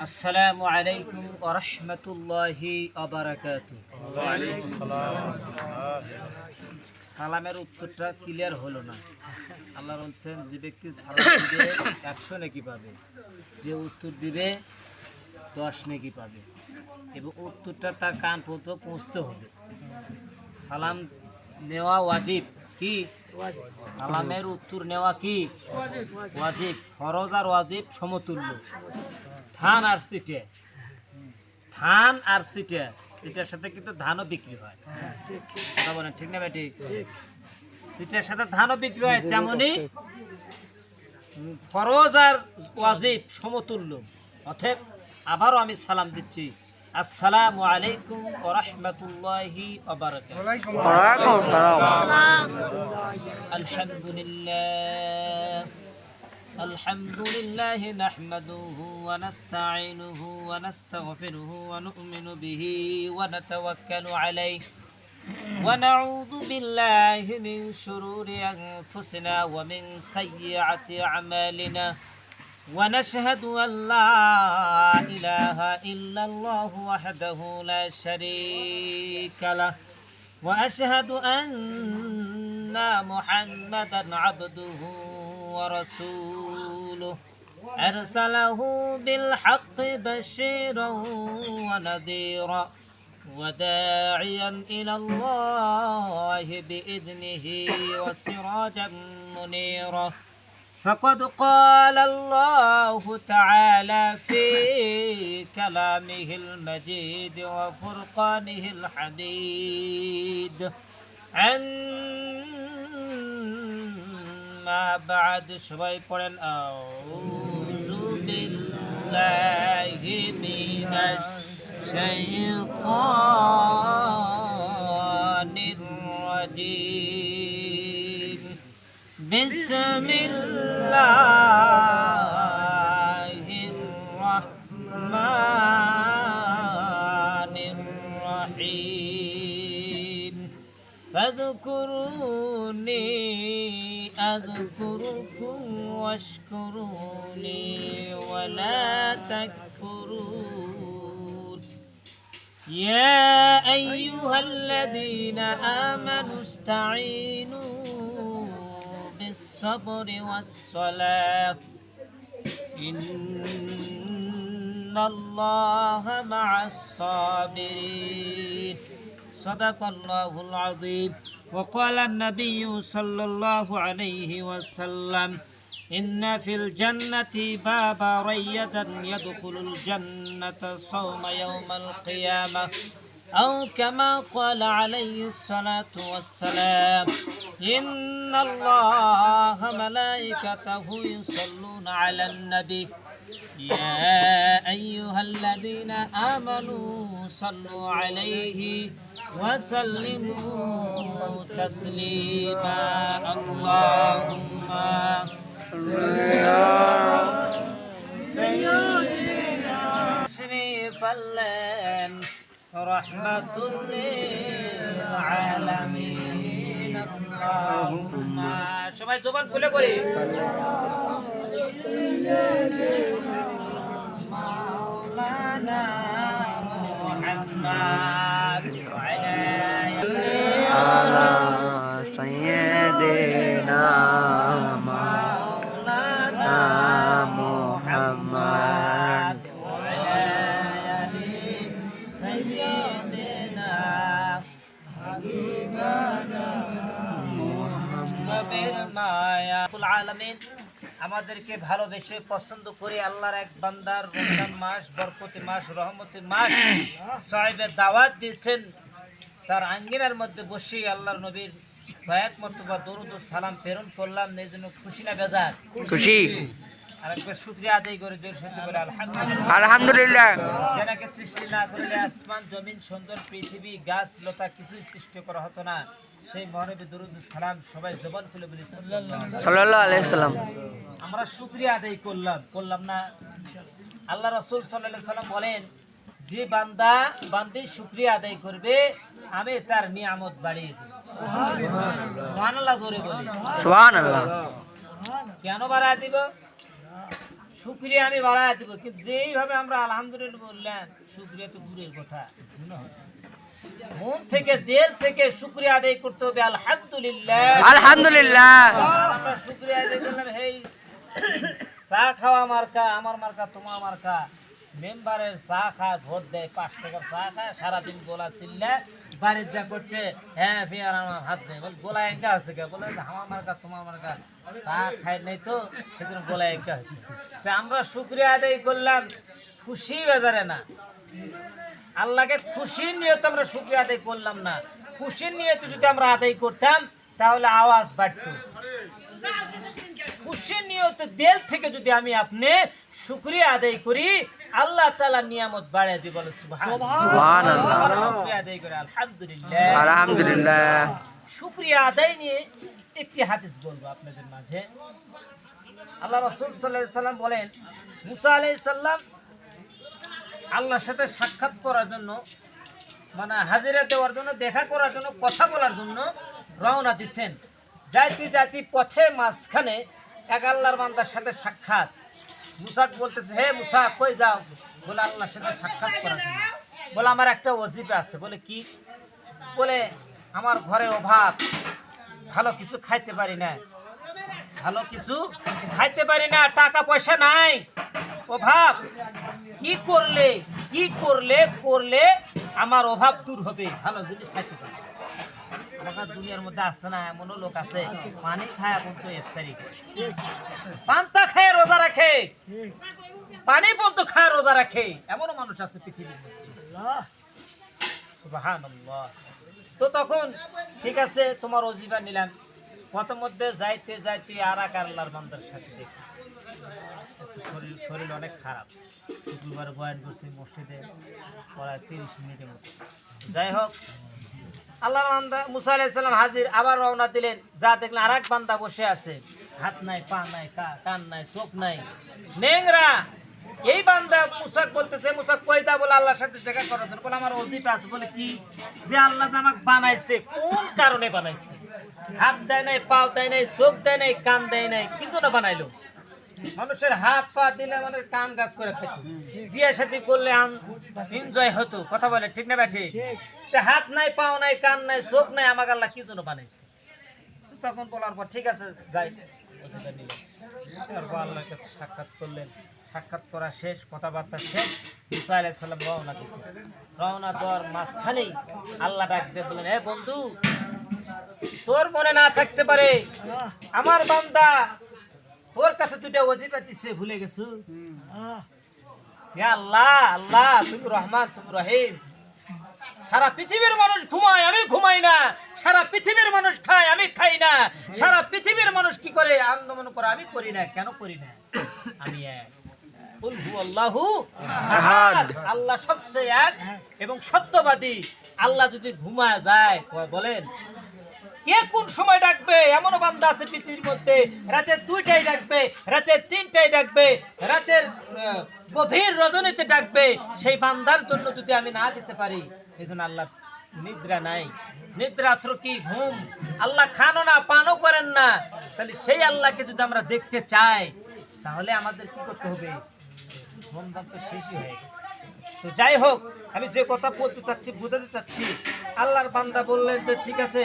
আসসালামু আলাইকুম ওয়া রাহমাতুল্লাহি ওয়া বারাকাতুহু। ওয়া আলাইকুম আসসালাম। সালামের উত্তরটা ক্লিয়ার হলো না। আল্লাহ বলছেন যে ব্যক্তি সালাম দিবে 100 নেকি পাবে, যে উত্তর দিবে 10 নেকি পাবে, এবং উত্তরটা তার কান পর্যন্ত পৌঁছতে হবে। সালাম নেওয়া ওয়াজিব। কি সালামের উত্তর নেওয়া কি ওয়াজিব? ফরজ আর ওয়াজিব সমতুল্য। ধান আর সিটে, ধান আর সিটে, সিটের সাথে কিন্তু ধানও বিক্রি হয়। বলেন ঠিক না বেটি? সিটের সাথে ধানও বিক্রি হয়, তেমনি ফরজ আর ওয়াজিব সমতুল্য। অতএব আবারও আমি সালাম দিচ্ছি, আসসালামু আলাইকুম ওয়া রাহমাতুল্লাহি ওয়া বারাকাতুহু। ওয়া আলাইকুম আসসালাম। আলহামদুলিল্লাহ الحمد لله نحمده ونستعينه ونستغفره ونؤمن به ونتوكل عليه ونعوذ بالله من شرور أنفسنا ومن سيئات أعمالنا ونشهد أن لا إله إلا الله وحده لا شريك له وأشهد أن محمدا عبده ورسوله أرسله بالحق بشيرا ونذيرا وداعيا إلى الله بإذنه وسراجا منيرا فقد قال الله تعالى في كلامه المجيد وفرقانه الحميد ما بعد সবাই পড়েন আউযু বিল্লাহি মিনাশ শাইতানির রাজীম বিসমিল্লাহির রাহমানির রহিম فاذكروني أذكركم واشكروا لي ولا تكفرون يا أيها الذين آمنوا استعينوا بالصبر والصلاة إن الله مع الصابرين صدق الله العظيم وقال النبي صلى الله عليه وسلم إن في الجنة بابا ريدا يدخل الجنة صوم يوم القيامة أو كما قال عليه الصلاة والسلام إن الله ملائكته يصلون على النبي يا أيها الذين آمنوا صلوا عليه وسلموا تسليما اللهم سيدنا شريف اللين رحمة للعالمين اللهم সবাই জবান খুলে করি مولانا محمد وعلى سيدنا مولانا محمد وعلى سيدنا حبيبنا محمد العالمين আমাদেরকে ভালোবেসে পছন্দ করে আল্লাহর এক বান্দার রমজান মাস, বরকতি মাস, রহমতের মাস সাহেবের দাওয়াত দিয়েছেন। তার আঙ্গিনার মধ্যে বসে আল্লাহর নবীর বায়াত মর্তবা দরুদ ও সালাম প্রেরণ করলাম। এই জন্য খুশি না বেজার? খুশি। আরেকবার শুকরিয়া আদায় করে জোর সত্যি করে আলহামদুলিল্লাহ। আলহামদুলিল্লাহ। যেনাকে সৃষ্টি না করলে আসমান, জমিন, সুন্দর পৃথিবী, গাছ লতা কিছুই সৃষ্টি করা হতো না। সেই মহানবী দরুদ সালাম সবাই জবান খুলে বলি সাল্লাল্লাহু আলাইহি সাল্লাম। আমরা শুকরিয়া আদায় করলাম না? আল্লাহ রাসূল সাল্লাল্লাহু আলাইহি সাল্লাম বলেন, যে বান্দা বান্দি শুকরিয়া আদায় করবে আমি তার নিয়ামত বাড়িয়ে দেব। সুবহানাল্লাহ। জোরে বলি সুবহানাল্লাহ। কেন বাড়ায় দিব? শুকরিয়া আমি বাড়ায় দেবো, কিন্তু যেইভাবে আমরা আলহামদুলিল্লাহ বললাম, শুকরিয়া তো দূরের কথা, মন থেকে দিল থেকে শুকরিয়া আদায় করতে হবে। আলহামদুলিল্লাহ, আলহামদুলিল্লাহ। আমরা শুকরিয়া আদায় করলাম। হেই চা খাওয়া মার্কা, আমার মার্কা, তোমার মার্কা, মেম্বারের চা খায়, ভোট দেয়, 5 টাকার চা খায়, সারাদিন গোলা চিল্লা বাড়ির যা করছে, হ্যাঁ ফিয়ার আমার হাত দেয়, বল গোলা এঙ্কা হচ্ছে কে, বলে আমার মার্কা তোমার মার্কা, চা খায় নাই তো সেদিন গোলা এঙ্কা হচ্ছে। তা আমরা শুকরিয়া আদায় করলাম খুশি বাজারে না, আল্লাহকে খুশির নিয়ত আমরা শুকরিয়া আদায় করলাম না। খুশির নিয়ত যদি আমরা আদায় করতাম তাহলে আওয়াজ বাড়তো। খুশির নিয়ত দিল থেকে যদি আমি আপনি শুকরিয়া আদায় করি, আল্লাহ তাআলা নিয়ামত বাড়িয়ে দিবেন। বলে সুবহানাল্লাহ। শুকরিয়া আদায় করে আলহামদুলিল্লাহ। আলহামদুলিল্লাহ। শুকরিয়া আদায় নিয়ে একটি হাদিস বলবো আপনাদের মাঝে। আল্লাহ রাসূল সাল্লাল্লাহু আলাইহি সাল্লাম বলেন, মুসা আলাইহিস সালাম আল্লাহর সাথে সাক্ষাৎ করার জন্য, মানে হাজিরা দেওয়ার জন্য, দেখা করার জন্য, কথা বলার জন্য রওনা দিচ্ছেন। যাইতে পথে মাঝখানে এক আল্লাহর বান্দার সাথে সাক্ষাৎ। মুসা বলতেছে, হে মুসা কই যাও? বলে আল্লাহর সাথে সাক্ষাৎ করার জন্য। বলে আমার একটা ওজিফা আছে। বলে কি? বলে আমার ঘরে অভাব, ভালো কিছু খাইতে পারি না, ভালো কিছু খাইতে পারি না, টাকা পয়সা নাই, অভাব। কি করলে আমার অভাব দূর হবে, ভালো জিনিস খাইতে পারি। আমার দুনিয়ার মধ্যে আসছে না, এমনও লোক আছে পানি খায় পর্যন্ত ইফতারি করে, পান্তা খায় রোজা রাখে, পানি পর্যন্ত খায় রোজা রাখে, এমনও মানুষ আছে পৃথিবীর মধ্যে। সুবহানাল্লাহ। তো তখন ঠিক আছে, তোমার ওজিফা নিলাম। পথের মধ্যে যাইতে আর এক আল্লাহর বান্দার সাথে দেখি, শরীর অনেক খারাপ, দুবার বয়ান করছি মসজিদে, প্রায় 30 মিনিটের মতো। যাই হোক, আল্লাহর বান্দা মুসা আলাইহিস সালাম হাজির, আবার রওনা দিলেন। যা দেখলেন আরেক বান্দা বসে আছে, হাত নাই, পা নাই, কান নাই, চোখ নাই, নেংরা। এই বান্দা মুসা বলতেছে, মুসা কই দা? বলে আল্লাহর সাথে দেখা করার জন্য। বলে আমার ওজিফা আছে। বলে কি? যে আল্লাহ আমাকে বানাইছে, কোন কারণে বানাইছে? হাত দেয় নাই, পাও দেয় নাই, চোখ দেয় নাই, কান দেয় নাই, কি জন্য বানাইলো? মানুষের হাত পা দিলে আমাদের কান গাছ করে খেত, বিয়ে শাদী করলে এনজয় হতো। কথা বলে ঠিক না ব্যাঠি? হাত নাই, পাও নাই, কান নাই, চোখ নাই, আমাকে আল্লাহ কি জন্য বানাইছে? তখন বলার পর ঠিক আছে যাই, আল্লাহকে সাক্ষাৎ করলেন। সাক্ষাৎ করা শেষ, কথাবার্তা শেষ, মুসা আলাইহিস সালাম রওনা দিয়েছে। রওনা দেওয়ার মাঝখানেই আল্লাহ ডাক দিয়ে বললেন, হে বন্ধু, তোর মনে না থাকতে পারে আমার বান্দা তোর কাছে দুটো ওজিফা দিচ্ছে, ভুলে গেছো? হে আল্লাহ, আল্লাহ তুমি রহমান, তুমি রহিম। সারা পৃথিবীর মানুষ ঘুমায়, আমি ঘুমাই না। সারা পৃথিবীর মানুষ খায়, আমি খাই না। সারা পৃথিবীর মানুষ কি করে? আন্দোলন করে, আমি করি না। কেন করি না? আমি এক। কুল হুয়াল্লাহু আহাদ। আল্লাহ সবচেয়ে এক এবং সত্যবাদী। আল্লাহ যদি ঘুমায় যায়, বলেন কে কোন সময় ডাকবে? এমন বান্দা আছে পৃথিবীর মধ্যে, রাতের 2টায় ডাকবে, রাতের 3টায় ডাকবে, রাতের গভীর রজনীতে ডাকবে। সেই বান্দার জন্য যদি আমি না যেতে পারি, এই জন্য আল্লাহ নিদ্রা নাই। নিদ্রা অর্থ কি? ঘুম। আল্লাহ খানো না, পানও করেন না। তাহলে সেই আল্লাহকে যদি আমরা দেখতে চাই, তাহলে আমাদের কি করতে হবে? ঘুমদান তো শেষই হয়ে গেছে। তো যাই হোক, আমি যে কথা বলতে চাচ্ছি, বুঝাতে চাচ্ছি, আল্লাহর বান্দা বললেন যে ঠিক আছে,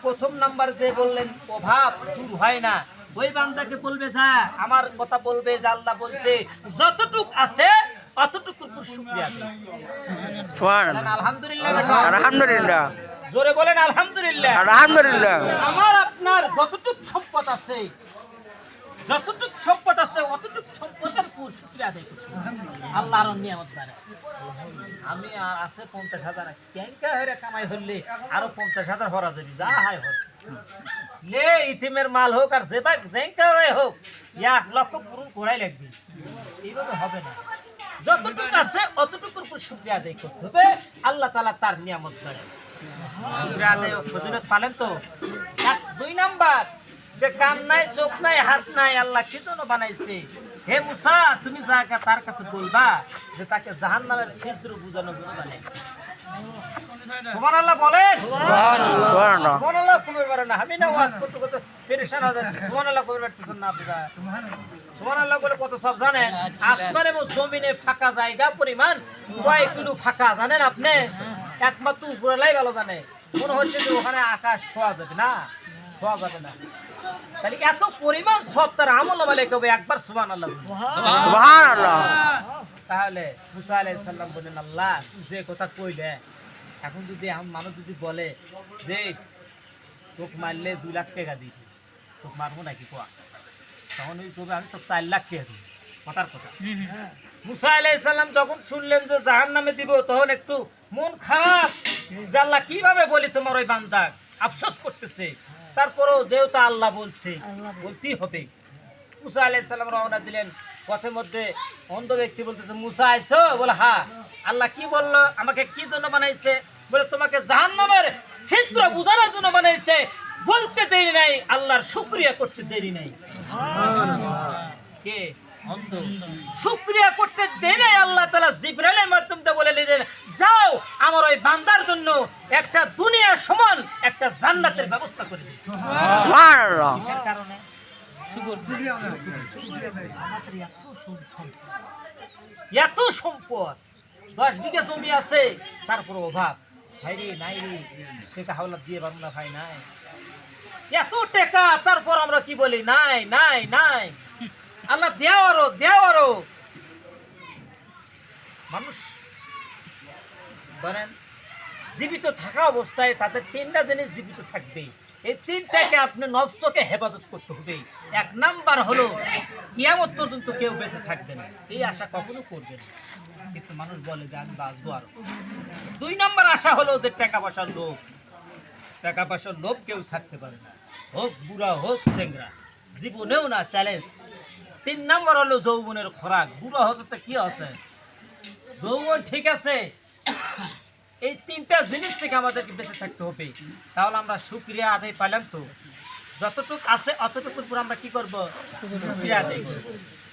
প্রথম নাম্বার যে বললেন অভাব দূর হয় না, ওই বান্দাকে বলবে যা, আমার কথা বলবে যে আল্লাহ বলছে যতটুক আছে অতটুকুর উপর শুকরিয়া দিন। সুবহানাল্লাহ। আলহামদুলিল্লাহ। আলহামদুলিল্লাহ। জোরে বলেন আলহামদুলিল্লাহ। আলহামদুলিল্লাহ। আমার আপনার যতটুক সম্পদ আছে, অতটুক সম্পদের উপর শুকরিয়া আদায় করতে আল্লাহর নিয়ামত দ্বারা। আমি আর আছে 50,000, ক্যাঙ্কা হয়ে কামাই হলে আরো 50,000 হরা দেবি, যা হাই হোক লে, ইতিমের মাল হোক আর যে বাক জ্যাঙ্কা হোক, 1 লক্ষ পূরণ করাই লাগবে। এইভাবে হবে না। যতটুক আছে অতটুকুর উপর শুকরিয়া আদায় করতে হবে। আল্লাহ তাআলা তার নিয়ামত দ্বারা শুকরিয়া আদায় ফজিলত পালেন। তো 2 নাম্বার, যে কান নাই, চোখ নাই, হাত নাই, আল্লাহ কি জন্য বানাইছে? হে মুসা, তুমি তার কাছে বলবা যে তাকে জাহান্নামের ছিদ্র বুঝানোর জন্য বানাইছে। সুবহানাল্লাহ বলেন। সুবহানাল্লাহ। সুবহানাল্লাহ কবে পারে না, আমি না ওয়াজ করতে করতে পেরেশান হয়ে যাচ্ছি। সুবহানাল্লাহ কবে পারতেছেন না আপনারা? সুবহানাল্লাহ বলে কত সব জানেন? আসমান এবং জমিনে ফাঁকা জায়গা পরিমাণ কয় কিলো ফাঁকা জানেন আপনি? একমাত্র উপরেলাই ভালো জানে। মনে হচ্ছে যে ওখানে আকাশ ছোঁয়া যাবে না, ছোঁয়া যাবে না। তাহলে এত পরিমাণ সব তার আমল নামালে কবে একবার সুবহানাল্লাহ বলুন। সুবহানাল্লাহ। তাহলে মুসা আলাইহিস সালাম বলেন, আল্লাহ তুই যে কথা কইলে, এখন যদি মানুষ যদি বলে যে তোকে মারলে 2 লাখ টাকা দিবি, তোকে মারবো নাকি কোয়া? তখন ওই কবে আমি তো 4 লাখ টাকা দিই, কথার কথা। মুসা আলাইহিস সালাম যখন শুনলেন যে জাহান্নামে দিব, তখন একটু মন খারাপ যে আল্লাহ কিভাবে বলি তোমার ওই বান্দা, আফসোস করতেছে। তারপরেও যেহেতু আল্লাহ বলছে, বলতেই হবে। মুসা আলাইহিস সালাম রওনা দিলেন। পথের মধ্যে অন্ধ ব্যক্তি বলতেছে, মুসা আইছো? বলে হ্যাঁ। আল্লাহ কি বললো? আমাকে কি জন্য বানাইছে? বলে তোমাকে জাহান্নামের ছিদ্র বুঝানোর জন্য বানাইছে। বলতে দেরি নাই, আল্লাহর শুকরিয়া করতে দেরি নাই। কে? অন্ধ। শুকরিয়া করতে দেরি নাই। আল্লাহ তাআলা জিবরাইলের মাধ্যমে বলে দিলেন, যাও আমার ওই বান্দার জন্য একটা দুনিয়া সমান একটা জান্নাতের ব্যবস্থা করে দিই। সুবহানাল্লাহ। কিসের কারণে? এত সম্পদ, 10 বিঘা জমি আছে, তারপর অভাব। ভাই রে নাই রে, টাকা হাওলা দিয়ে পারবো না ভাই, নাই এত টাকা, তারপর আমরা কি বলি? নাই নাই নাই। আল্লাহ দেওয়ারও দেওয়ারও। মানুষ ধরেন জীবিত থাকা অবস্থায় তাদের 3টা জিনিস জীবিত থাকবে। এই 3টাকে আপনি নফসকে হেফাজত করতে হবে। 1 নাম্বার হলো কিয়ামত পর্যন্ত কেউ বেঁচে থাকবে না, এই আশা কখনো করবে না। কিন্তু মানুষ বলে যে আমি বাঁচবো আরো। 2 নাম্বার আশা হলো যে টাকা পয়সার লোভ। টাকা পয়সার লোভ কেউ ছাড়তে পারে না, হোক বুড়া হোক চেংরা, জীবনেও না, চ্যালেঞ্জ। 3 নাম্বার হলো যৌবনের খোরাক। বুড়া হচ্ছে তো কি আছে, যৌবন ঠিক আছে। এই 3টা জিনিস থেকে আমাদেরকে বেঁচে থাকতে হবে। তাহলে আমরা শুকরিয়া আদায় পাইলাম তো, যতটুক আছে অতটুকুর পর আমরা কি করব? শুকরিয়া আদায় করব।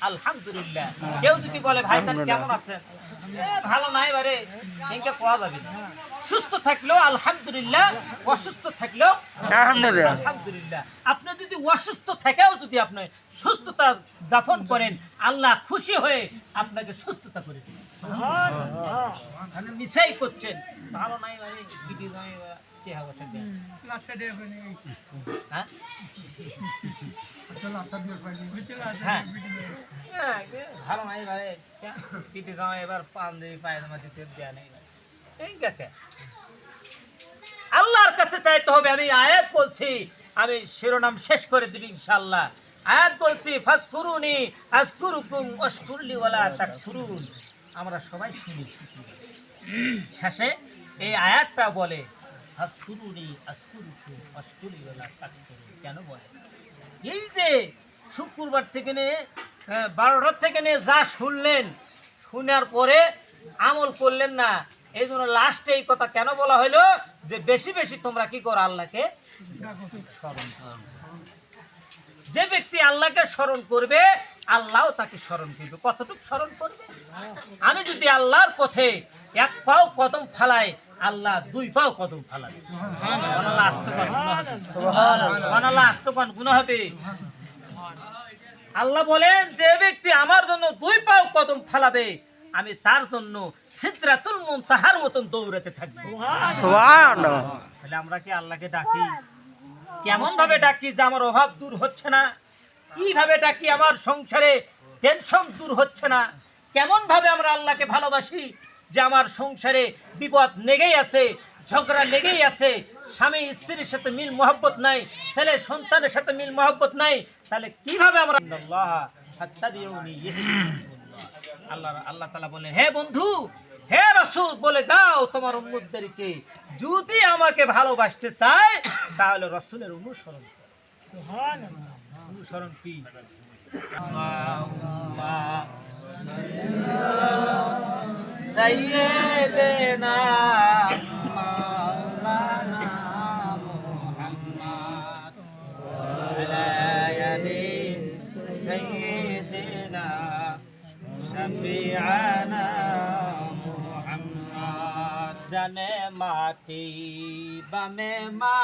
আলহামদুলিল্লাহ। কেউ যদি বলে ভাই তাহলে কেমন আছেন? ভালো নাই বারে, এনকে কোয়া যাবে না। সুস্থ থাকলেও আলহামদুলিল্লাহ, অসুস্থ থাকলেও আলহামদুলিল্লাহ। আলহামদুলিল্লাহ। আপনি যদি অসুস্থ থেকেও যদি আপনি সুস্থতা দাফন করেন, আল্লাহ খুশি হয়ে আপনাকে সুস্থতা করে দিবেন। আপনি মিসাই করছেন, ভালো নাই ভাই, বিডি নাই কি হবে সেটা? হ্যাঁ? হ্যাঁ। ভালো নাই ভাই, বিডি জামাই এবার পাঞ্জাবি পায়জামা দিতে দেয়া নেই। এই কাকে আল্লাহর কাছে চাইতে হবে। আমি আয়াত বলছি, আমি শিরোনাম শেষ করে দিবি ইনশাআল্লাহ। আয়াত বলছি, ফাসকুরুনি আযকুরুকুম ওয়াশকুরলি ওয়ালা তাকফুরুন। আমরা সবাই শুনি। শেষে এই আয়াতটা বলে, ফাসকুরুনি আযকুরুকুম ওয়াশকুরলি ওয়ালা তাকফুরুন। কেন বলে? এই যে শুক্রবার থেকে নিয়ে 12টার থেকে নিয়ে যা শুনলেন, শোনার পরে আমল করলেন না, এই জন্য লাস্টে এই কথা কেন বলা হলো যে বেশি বেশি তোমরা কি করো? আল্লাহকে স্মরণ করো। যে ব্যক্তি আল্লাহকে স্মরণ করবে, আল্লাহও তাকে স্মরণ করবে। কতটুকু স্মরণ করবে? আমি যদি আল্লাহর পথে 1 পাও কদম ফালাই, আল্লাহ 2 পাও কদম ফালাবে। সুবহানাল্লাহ। আস্তে গুনাহ হবে। সুবহানাল্লাহ। আস্তে গুনাহ হবে। আল্লাহ বলেন, যে ব্যক্তি আমার জন্য 2 পাও কদম ফালাবে, আমি তার জন্য সিদরাতুল মুনতাহার মতন দৌড়াতে থাকবো। সুবহানাল্লাহ। তাহলে আমরা কি আল্লাহকে ডাকি? কেমন ভাবে ডাকি যে আমার অভাব দূর হচ্ছে না? কিভাবে ডাকি আমার সংসারে টেনশন দূর হচ্ছে না? কেমন ভাবে আমরা আল্লাহকে ভালোবাসি যে আমার সংসারে বিপদ লেগেই আছে, ঝগড়া লেগেই আছে, স্বামী স্ত্রীর সাথে মিল মহব্বত নাই, ছেলে সন্তানের সাথে মিল মহব্বত নাই। তাহলে কিভাবে আমরা আল্লাহ তাআলা বলেন, হে বন্ধু, হে রাসূল, বলে দাও তোমার উম্মতদেরকে, যদি আমাকে ভালোবাসতে চায় তাহলে রাসূলের অনুসরণ করো। সুবহানাল্লাহ। অনুসরণ কি? আল্লাহুম্মা সাইয়্যিদিনা মাওলানা মুহাম্মদ ওয়া আলি সাইয়্যিদিনা শাফিআনা মুহাম্মদ ডানে মাটি বামে মা